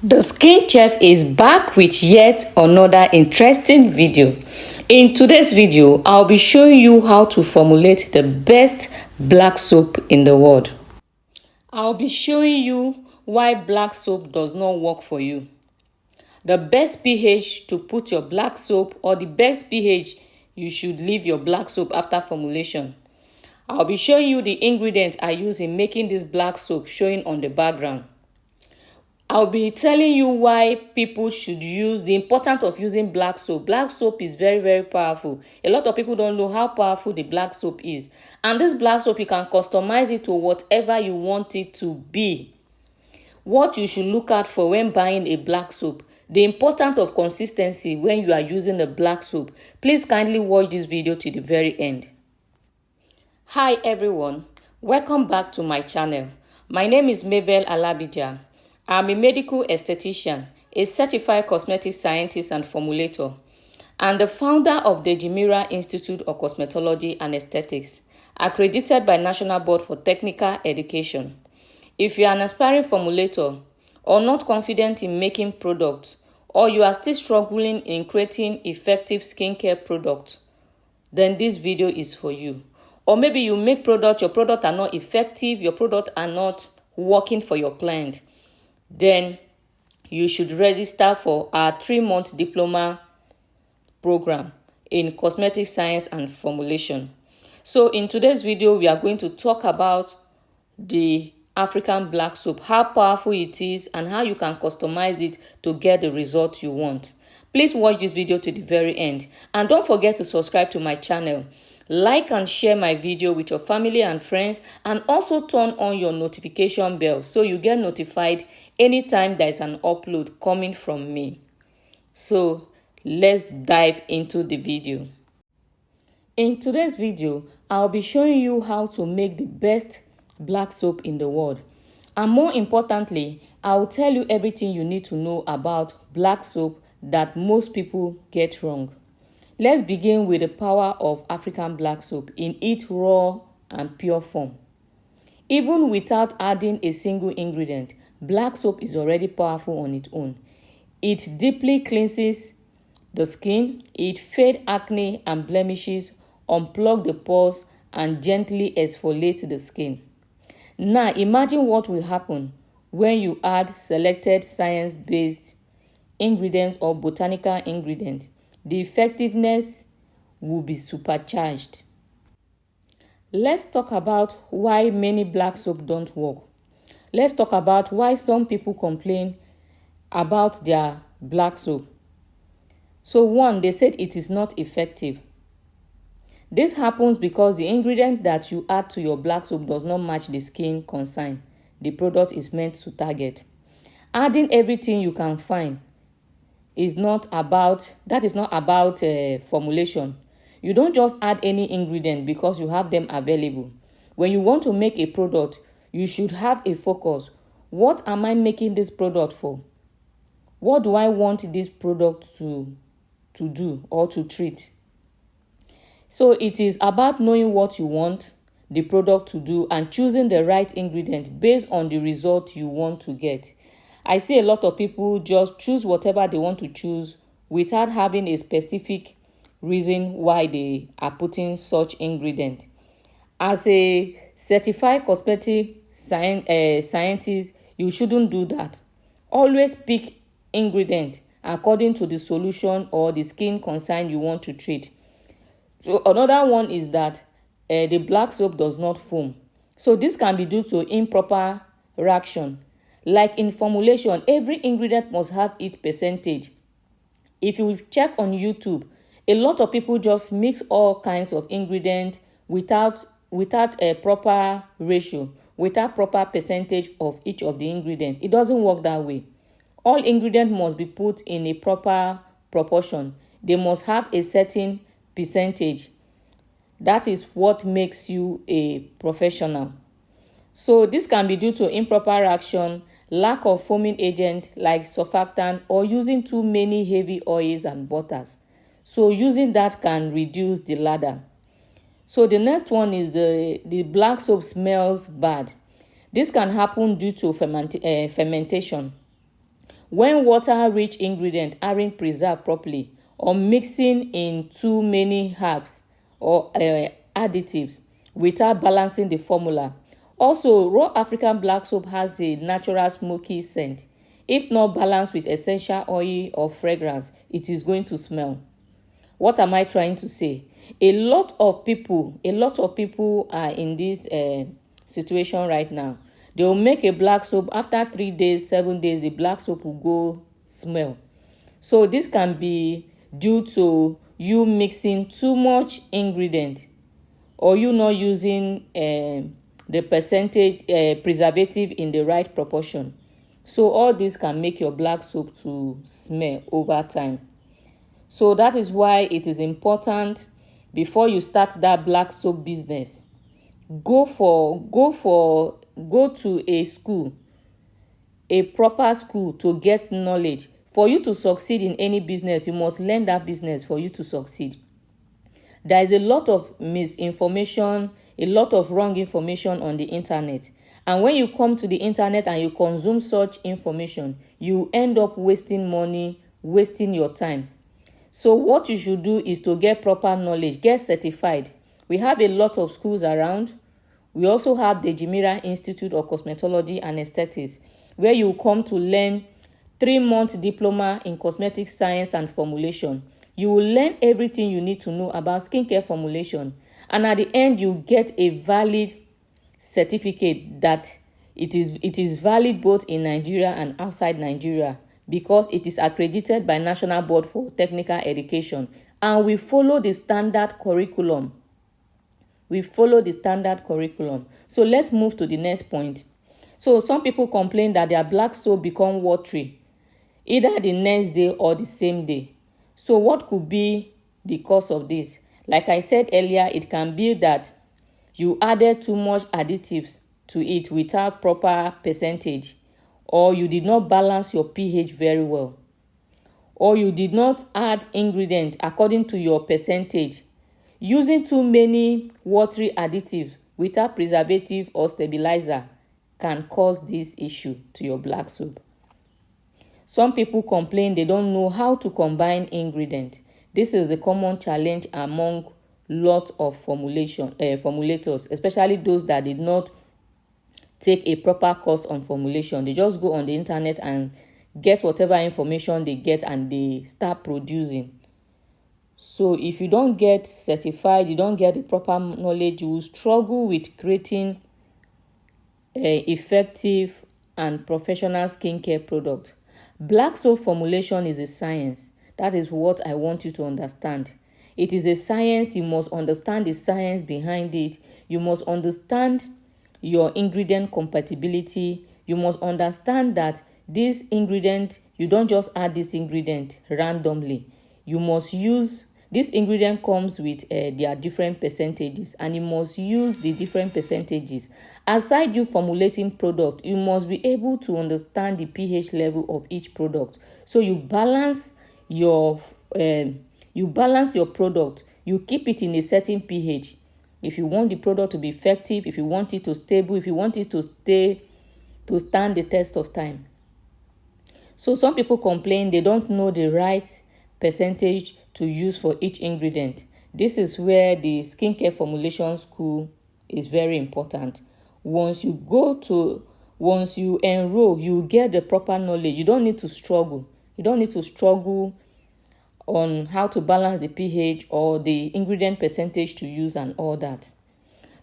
The Skin Chef is back with yet another interesting video. In today's video, I'll be showing you how to formulate the best black soap in the world. I'll be showing you why black soap does not work for you, the best pH to put your black soap, or the best pH you should leave your black soap after formulation. I'll be showing you the ingredients I use in making this black soap showing on the background. I'll be telling you why people should use the importance of using black soap. Black soap is very, very powerful. A lot of people don't know how powerful the black soap is. And this black soap, you can customize it to whatever you want it to be. What you should look out for when buying a black soap. The importance of consistency when you are using a black soap. Please kindly watch this video to the very end. Hi everyone. Welcome back to my channel. My name is Mabel Alabija. I'm a medical esthetician, a certified cosmetic scientist and formulator, and the founder of the Jimira Institute of Cosmetology and Aesthetics, accredited by National Board for Technical Education. If you are an aspiring formulator or not confident in making products, or you are still struggling in creating effective skincare products, then this video is for you. Or maybe you make products, your products are not effective, your products are not working for your client. Then you should register for our 3-month diploma program in cosmetic science and formulation. So in today's video, we are going to talk about the African black soap, how powerful it is and how you can customize it to get the result you want. Please watch this video to the very end, and don't forget to subscribe to my channel. Like and share my video with your family and friends, and also turn on your notification bell so you get notified anytime there is an upload coming from me. So let's dive into the video. In today's video, I'll be showing you how to make the best black soap in the world. And more importantly, I'll tell you everything you need to know about black soap that most people get wrong. Let's begin with the power of African black soap in its raw and pure form. Even without adding a single ingredient, black soap is already powerful on its own. It deeply cleanses the skin, it fades acne and blemishes, unplugs the pores, and gently exfoliates the skin. Now imagine what will happen when you add selected science-based ingredients or botanical ingredients. The effectiveness will be supercharged. Let's talk about why many black soap don't work. Let's talk about why some people complain about their black soap. So one, they said it is not effective. This happens because the ingredient that you add to your black soap does not match the skin concern the product is meant to target. Adding everything you can find is not about formulation. You don't just add any ingredient because you have them available. When you want to make a product, you should have a focus. What am I making this product for? What do I want this product to do or to treat? So it is about knowing what you want the product to do and choosing the right ingredient based on the result you want to get. I see a lot of people just choose whatever they want to choose without having a specific reason why they are putting such ingredient. As a certified cosmetic scientist, you shouldn't do that. Always pick ingredient according to the solution or the skin concern you want to treat. So another one is that the black soap does not foam. So this can be due to improper reaction. Like in formulation, every ingredient must have its percentage. If you check on YouTube, a lot of people just mix all kinds of ingredients without a proper ratio, without proper percentage of each of the ingredients. It doesn't work that way. All ingredients must be put in a proper proportion. They must have a certain percentage. That is what makes you a professional. So this can be due to improper action, lack of foaming agent like surfactant, or using too many heavy oils and butters. So using that can reduce the lather. So the next one is the black soap smells bad. This can happen due to fermentation. When water-rich ingredients aren't preserved properly or mixing in too many herbs or additives without balancing the formula. Also, raw African black soap has a natural smoky scent. If not balanced with essential oil or fragrance, it is going to smell. What am I trying to say? A lot of people are in this situation right now. They will make a black soap. After 3 days, 7 days, the black soap will go smell. So this can be due to you mixing too much ingredient, or you not using the percentage preservative in the right proportion. So all this can make your black soap to smell over time. So that is why it is important, before you start that black soap business, go to a school, a proper school, to get knowledge. For you to succeed in any business, you must learn that business for you to succeed. There is a lot of misinformation, a lot of wrong information on the internet. And when you come to the internet and you consume such information, you end up wasting money, wasting your time. So what you should do is to get proper knowledge, get certified. We have a lot of schools around. We also have the Jimira Institute of Cosmetology and Aesthetics, where you come to learn 3-month diploma in cosmetic science and formulation. You will learn everything you need to know about skincare formulation. And at the end, you get a valid certificate that it is valid both in Nigeria and outside Nigeria, because it is accredited by National Board for Technical Education. And we follow the standard curriculum. So let's move to the next point. So some people complain that their black soap become watery, either the next day or the same day. So what could be the cause of this? Like I said earlier, it can be that you added too much additives to it without proper percentage, or you did not balance your pH very well, or you did not add ingredient according to your percentage. Using too many watery additives without preservative or stabilizer can cause this issue to your black soap. Some people complain they don't know how to combine ingredients. This is the common challenge among lots of formulators, especially those that did not take a proper course on formulation. They just go on the internet and get whatever information they get and they start producing. So if you don't get certified, you don't get the proper knowledge, you will struggle with creating effective and professional skincare product. Black soap formulation is a science. That is what I want you to understand. It is a science. You must understand the science behind it. You must understand your ingredient compatibility. You must understand that this ingredient, you don't just add this ingredient randomly. You must use, this ingredient comes with their different percentages, and you must use the different percentages. Aside you formulating product, you must be able to understand the pH level of each product. So you balance your product. You keep it in a certain pH. If you want the product to be effective, if you want it to stable, if you want it to stand the test of time. So some people complain they don't know the right percentage to use for each ingredient. This is where the skincare formulation school is very important. Once you enroll, you get the proper knowledge. You don't need to struggle. You don't need to struggle on how to balance the pH or the ingredient percentage to use and all that.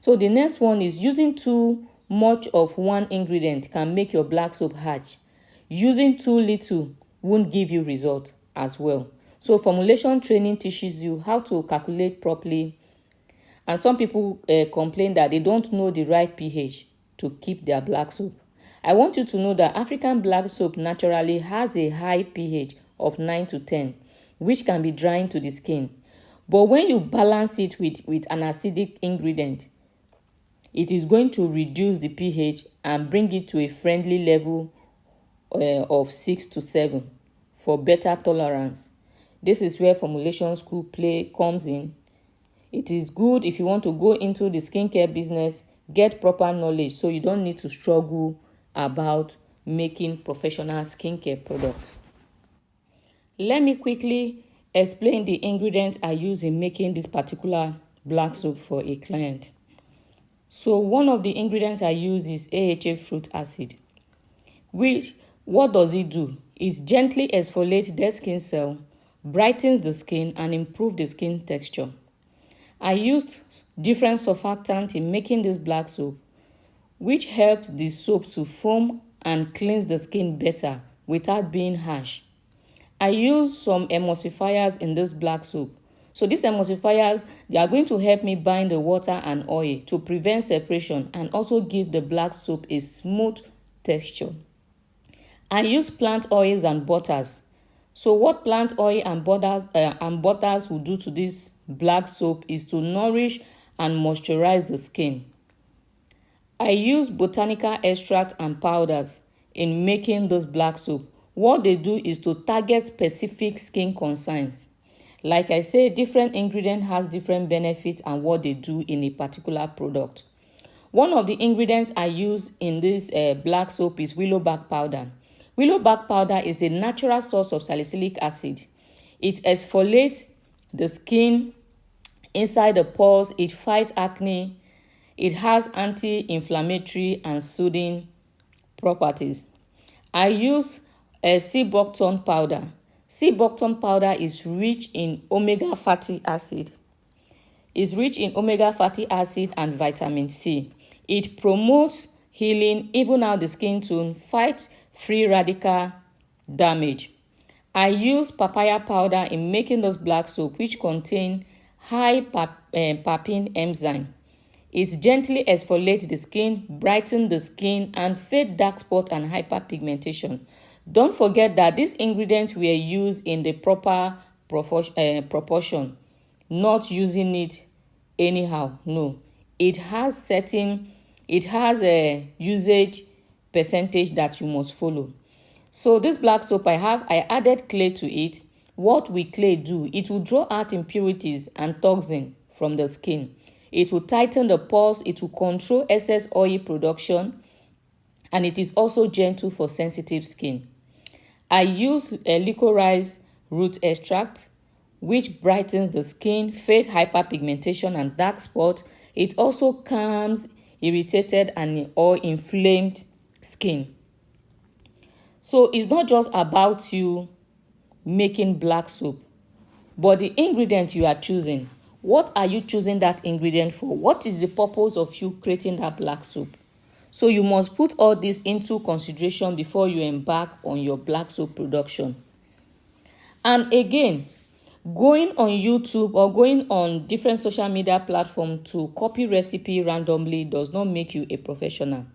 So the next one is using too much of one ingredient can make your black soap hatch. Using too little won't give you result as well. So formulation training teaches you how to calculate properly. And some people complain that they don't know the right pH to keep their black soap. I want you to know that African black soap naturally has a high pH of 9 to 10, which can be drying to the skin. But when you balance it with an acidic ingredient, it is going to reduce the pH and bring it to a friendly level of 6 to 7 for better tolerance. This is where formulation school comes in. It is good if you want to go into the skincare business, get proper knowledge so you don't need to struggle about making professional skincare products. Let me quickly explain the ingredients I use in making this particular black soap for a client. So one of the ingredients I use is AHA fruit acid, which, what does it do? It gently exfoliates dead skin cell, brightens the skin, and improves the skin texture. I used different surfactants in making this black soap, which helps the soap to foam and cleanse the skin better without being harsh. I use some emulsifiers in this black soap. So these emulsifiers, they are going to help me bind the water and oil to prevent separation and also give the black soap a smooth texture. I use plant oils and butters. So what plant oil and butters will do to this black soap is to nourish and moisturize the skin. I use botanical extract and powders in making this black soap. What they do is to target specific skin concerns. Like I say, different ingredient has different benefits and what they do in a particular product. One of the ingredients I use in this black soap is willow bark powder. Willow bark powder is a natural source of salicylic acid. It exfoliates the skin inside the pores. It fights acne. It has anti-inflammatory and soothing properties. I use sea buckthorn powder. Sea buckthorn powder is rich in omega fatty acid. It's rich in omega fatty acid and vitamin C. It promotes healing, even out the skin tone, fights free radical damage. I use papaya powder in making this black soap, which contain high papain enzyme. It gently exfoliates the skin, brightens the skin, and fades dark spot and hyperpigmentation. Don't forget that these ingredients were used in the proper proportion, not using it anyhow. No, it has a usage percentage that you must follow. So this black soap I added clay to it. What will clay do? It will draw out impurities and toxin from the skin. It will tighten the pores. It will control excess oil production, and it is also gentle for sensitive skin. I use a licorice root extract, which brightens the skin, fades hyperpigmentation and dark spot. It also calms irritated or inflamed skin. So it's not just about you making black soap, but the ingredient you are choosing. What are you choosing that ingredient for? What is the purpose of you creating that black soap? So you must put all this into consideration before you embark on your black soap production. And again, going on YouTube or going on different social media platforms to copy recipe randomly does not make you a professional.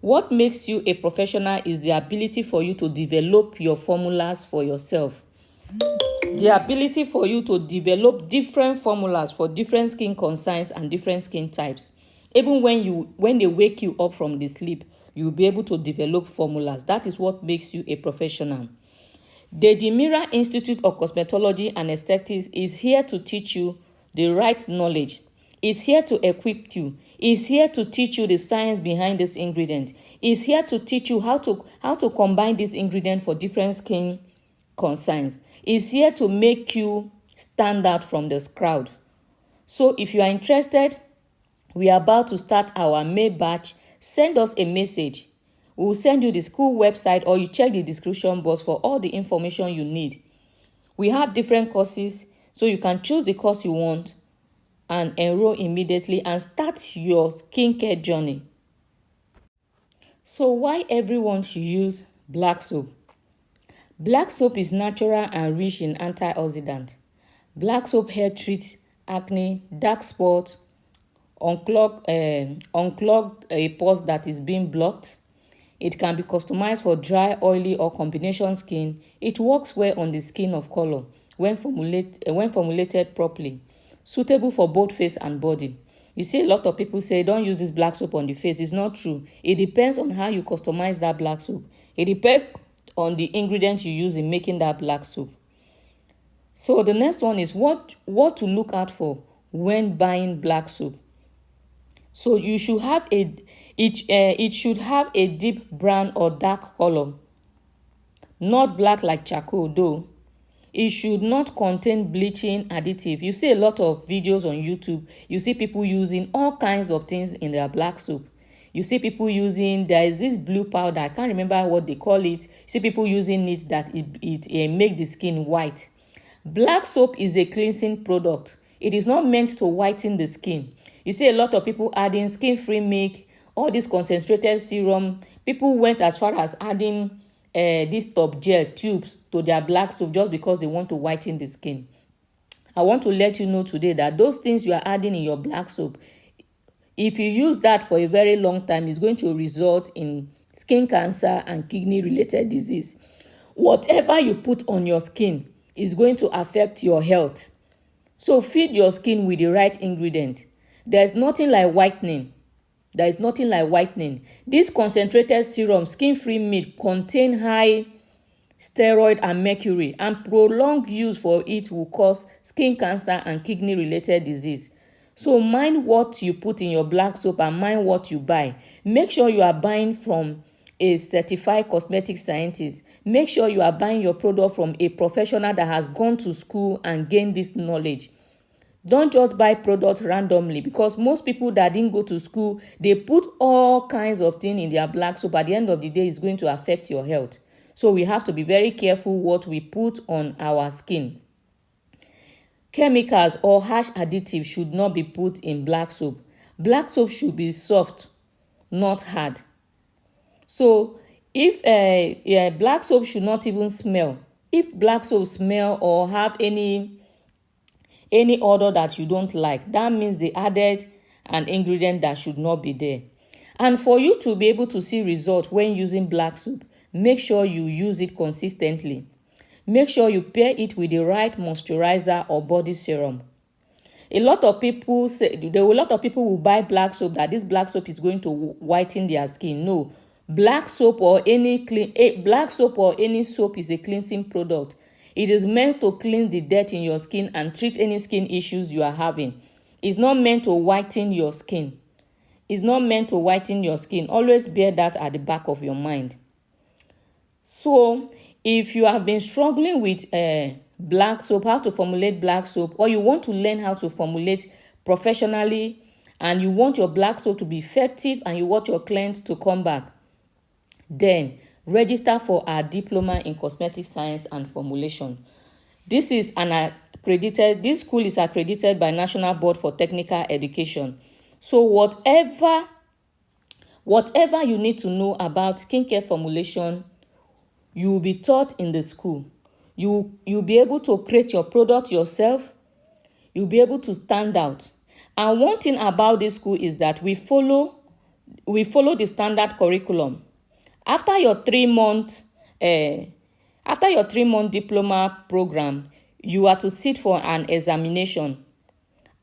What makes you a professional is the ability for you to develop your formulas for yourself. The ability for you to develop different formulas for different skin concerns and different skin types. Even when they wake you up from the sleep, you'll be able to develop formulas. That is what makes you a professional. The DeMira Institute of Cosmetology and Aesthetics is here to teach you the right knowledge. It's here to equip you. It's here to teach you the science behind this ingredient. It's here to teach you how to combine this ingredient for different skin concerns. It's here to make you stand out from this crowd. So if you are interested, we are about to start our May batch. Send us a message. We will send you the school website, or you check the description box for all the information you need. We have different courses, so you can choose the course you want and enroll immediately and start your skincare journey. So why everyone should use black soap? Black soap is natural and rich in antioxidants. Black soap helps treat acne, dark spots, unclog a pores that is being blocked. It can be customized for dry, oily, or combination skin. It works well on the skin of color when formulated properly. Suitable for both face and body. You see, a lot of people say don't use this black soap on the face. It's not true. It depends on how you customize that black soap. It depends on the ingredients you use in making that black soap. So the next one is what to look out for when buying black soap. So you should have it should have a deep brown or dark color, not black like charcoal though. It should not contain bleaching additive. You see a lot of videos on YouTube. You see people using all kinds of things in their black soap. You see people using, there is this blue powder, I can't remember what they call it. You see people using it that it make the skin white. Black soap is a cleansing product. It is not meant to whiten the skin. You see a lot of people adding skin-free milk, all this concentrated serum. People went as far as adding these top gel tubes to their black soap just because they want to whiten the skin. I want to let you know today that those things you are adding in your black soap, if you use that for a very long time, it's going to result in skin cancer and kidney related disease. Whatever you put on your skin is going to affect your health. So feed your skin with the right ingredient. There's nothing like whitening. There is nothing like whitening. This concentrated serum, skin-free milk, contain high steroid and mercury, and prolonged use for it will cause skin cancer and kidney-related disease. So mind what you put in your black soap and mind what you buy. Make sure you are buying from a certified cosmetic scientist. Make sure you are buying your product from a professional that has gone to school and gained this knowledge. Don't just buy products randomly, because most people that didn't go to school, they put all kinds of things in their black soap. At the end of the day, it's going to affect your health. So we have to be very careful what we put on our skin. Chemicals or harsh additives should not be put in black soap. Black soap should be soft, not hard. So if black soap should not even smell. If black soap smell or have any odor that you don't like, that means they added an ingredient that should not be there. And for you to be able to see results when using black soap, make sure you use it consistently. Make sure you pair it with the right moisturizer or body serum. A lot of people will buy black soap that this black soap is going to whiten their skin. No, black soap or any soap is a cleansing product. It is meant to cleanse the dirt in your skin and treat any skin issues you are having. It's not meant to whiten your skin. It's not meant to whiten your skin. Always bear that at the back of your mind. So, if you have been struggling with black soap, how to formulate black soap, or you want to learn how to formulate professionally, and you want your black soap to be effective and you want your client to come back, then register for our diploma in cosmetic science and formulation. This school is accredited by National Board for Technical Education. So whatever you need to know about skincare formulation, you will be taught in the school. You'll be able to create your product yourself. You'll be able to stand out. And one thing about this school is that we follow the standard curriculum. After your 3-month diploma program, you are to sit for an examination.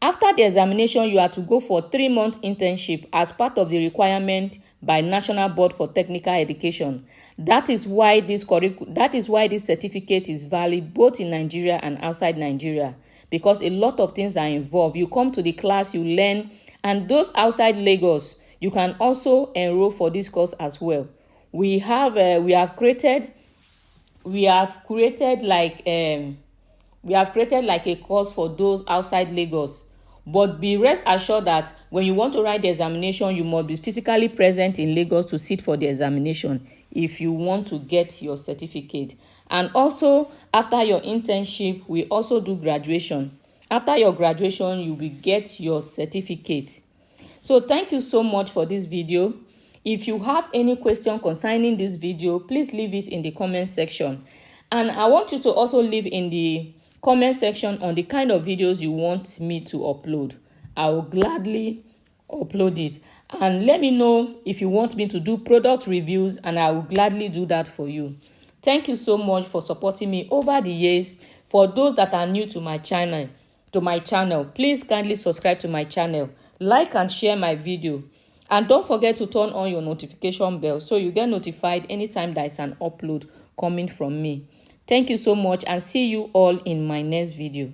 After the examination, you are to go for 3-month internship as part of the requirement by National Board for Technical Education. That is why this certificate is valid both in Nigeria and outside Nigeria, because a lot of things are involved. You come to the class, you learn, and those outside Lagos, you can also enroll for this course as well. We have created like a course for those outside Lagos. But be rest assured that when you want to write the examination, you must be physically present in Lagos to sit for the examination if you want to get your certificate. And also, after your internship, we also do graduation. After your graduation, you will get your certificate. So thank you so much for this video. If you have any question concerning this video, please leave it in the comment section. And I want you to also leave in the comment section on the kind of videos you want me to upload. I will gladly upload it. And let me know if you want me to do product reviews, and I will gladly do that for you. Thank you so much for supporting me over the years. For those that are new to my channel, please kindly subscribe to my channel, like and share my video. And don't forget to turn on your notification bell so you get notified anytime there is an upload coming from me. Thank you so much, and see you all in my next video.